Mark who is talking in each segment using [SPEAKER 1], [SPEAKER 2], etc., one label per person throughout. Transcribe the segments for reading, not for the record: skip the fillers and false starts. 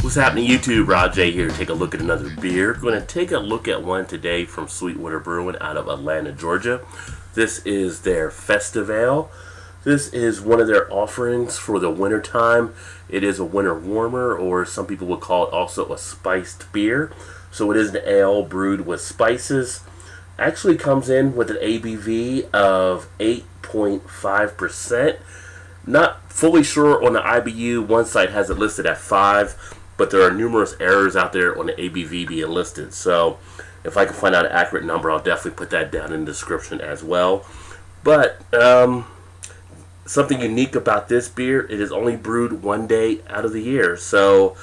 [SPEAKER 1] What's happening, YouTube? Rod J here to take a look at another beer. We're going to take a look at one today from Sweetwater Brewing out of Atlanta, Georgia. This is their Festive Ale. This is one of their offerings for the winter time. It is a winter warmer, or some people would call it also a spiced beer. So it is an ale brewed with spices. Actually comes in with an ABV of 8.5%. Not fully sure on the IBU. One site has it listed at 5. But there are numerous errors out there on the ABV being listed. So if I can find out an accurate number, I'll definitely put that down in the description as well. But something unique about this beer, it is only brewed one day out of the year. So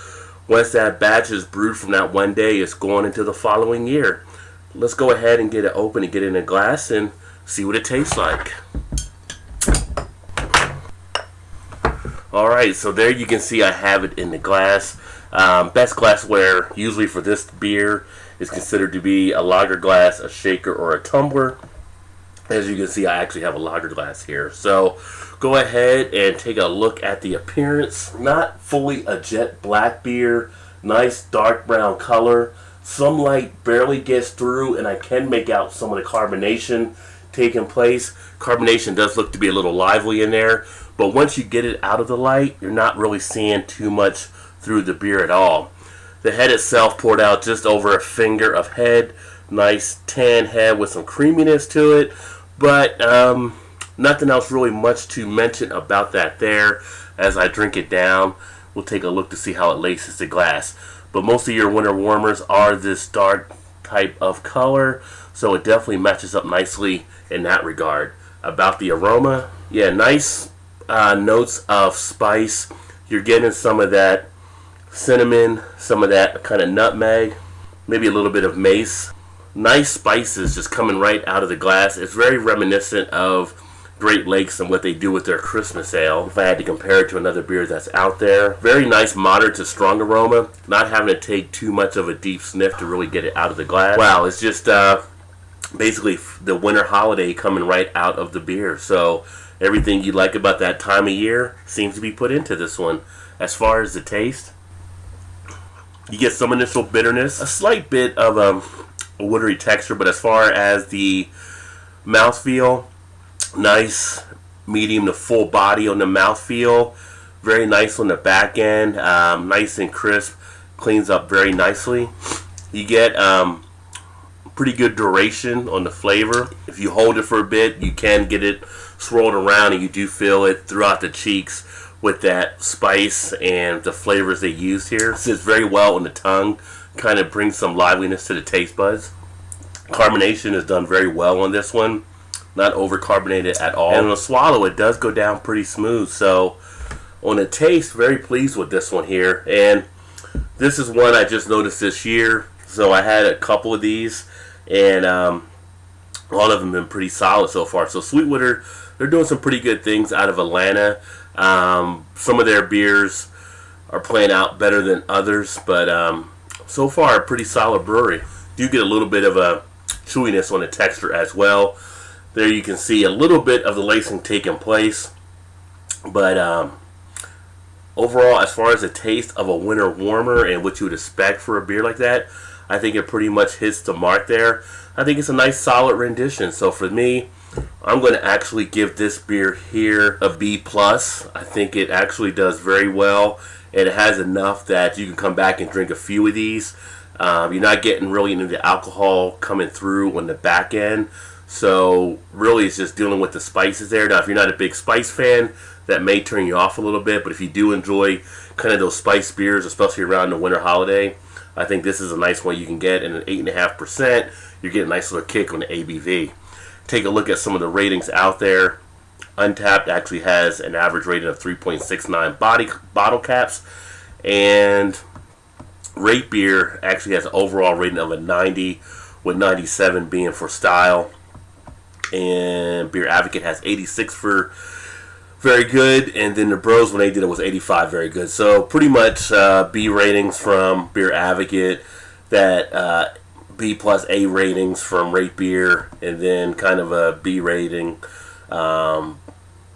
[SPEAKER 1] once that batch is brewed from that one day, it's going into the following year. Let's go ahead and get it open and get it in a glass and see what it tastes like. Alright, so there you can see I have it in the glass. Best glassware usually for this beer is considered to be a lager glass, a shaker, or a tumbler. As you can see, I actually have a lager glass here. So go ahead and take a look at the appearance. Not fully a jet black beer. Nice dark brown color. Some light barely gets through, and I can make out some of the carbonation taking place. Carbonation does look to be a little lively in there, but once you get it out of the light, you're not really seeing too much through the beer at all. The head itself poured out just over a finger of head. Nice tan head with some creaminess to it, but nothing else really much to mention about that there. As I drink it down, we'll take a look to see how it laces the glass. But most of your winter warmers are this dark type of color, so it definitely matches up nicely in that regard. About the aroma, yeah, nice notes of spice. You're getting some of that cinnamon, some of that kind of nutmeg, maybe a little bit of mace. Nice spices just coming right out of the glass. It's very reminiscent of Great Lakes and what they do with their Christmas ale, if I had to compare it to another beer that's out there. Very nice moderate to strong aroma, not having to take too much of a deep sniff to really get it out of the glass. Wow, it's just basically the winter holiday coming right out of the beer. So everything you like about that time of year seems to be put into this one. As far as the taste, you get some initial bitterness, a slight bit of a watery texture, but as far as the mouthfeel, nice medium to full body on the mouthfeel, very nice on the back end, nice and crisp, cleans up very nicely. You get pretty good duration on the flavor. If you hold it for a bit, you can get it swirled around, and you do feel it throughout the cheeks with that spice and the flavors they used here. It sits very well on the tongue, kind of brings some liveliness to the taste buds. Carbonation is done very well on this one, not over carbonated at all. And on a swallow, it does go down pretty smooth. So on the taste, very pleased with this one here. And this is one I just noticed this year. So I had a couple of these, and all of them have been pretty solid so far. So Sweetwater, they're doing some pretty good things out of Atlanta. Some of their beers are playing out better than others, but so far a pretty solid brewery. Do get a little bit of a chewiness on the texture as well. There you can see a little bit of the lacing taking place, but overall, as far as the taste of a winter warmer and what you would expect for a beer like that, I think it pretty much hits the mark there. I think it's a nice solid rendition. So for me, I'm going to actually give this beer here a B+. I think it actually does very well, and it has enough that you can come back and drink a few of these. You're not getting really into the alcohol coming through on the back end. So really it's just dealing with the spices there. Now if you're not a big spice fan, that may turn you off a little bit, but if you do enjoy kind of those spice beers, especially around the winter holiday, I think this is a nice one you can get. And at 8.5%, you're getting a nice little kick on the ABV. Take a look at some of the ratings out there. Untapped actually has an average rating of 3.69 bottle caps, and Rate Beer actually has an overall rating of a 90, with 97 being for style. And Beer Advocate has 86 for very good, and then the Bros, when they did it, was 85, very good. So pretty much B ratings from Beer Advocate, that B plus A ratings from Rate Beer, and then kind of a B rating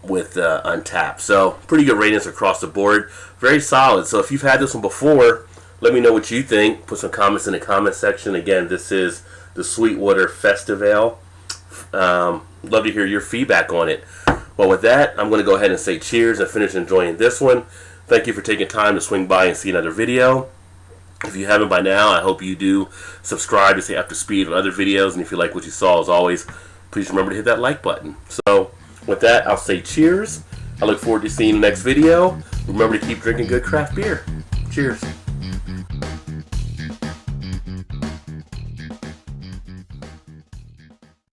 [SPEAKER 1] with Untapped. So pretty good ratings across the board, very solid. So if you've had this one before, Let me know what you think. Put some comments in the comment section. Again, this is the Sweetwater Festive Ale. Love to hear your feedback on it. Well, with that, I'm going to go ahead and say cheers and finish enjoying this one. Thank you for taking time to swing by and see another video. If you haven't by now, I hope you do subscribe to stay up to speed on other videos. And if you like what you saw, as always, please remember to hit that like button. So, with that, I'll say cheers. I look forward to seeing you in the next video. Remember to keep drinking good craft beer. Cheers.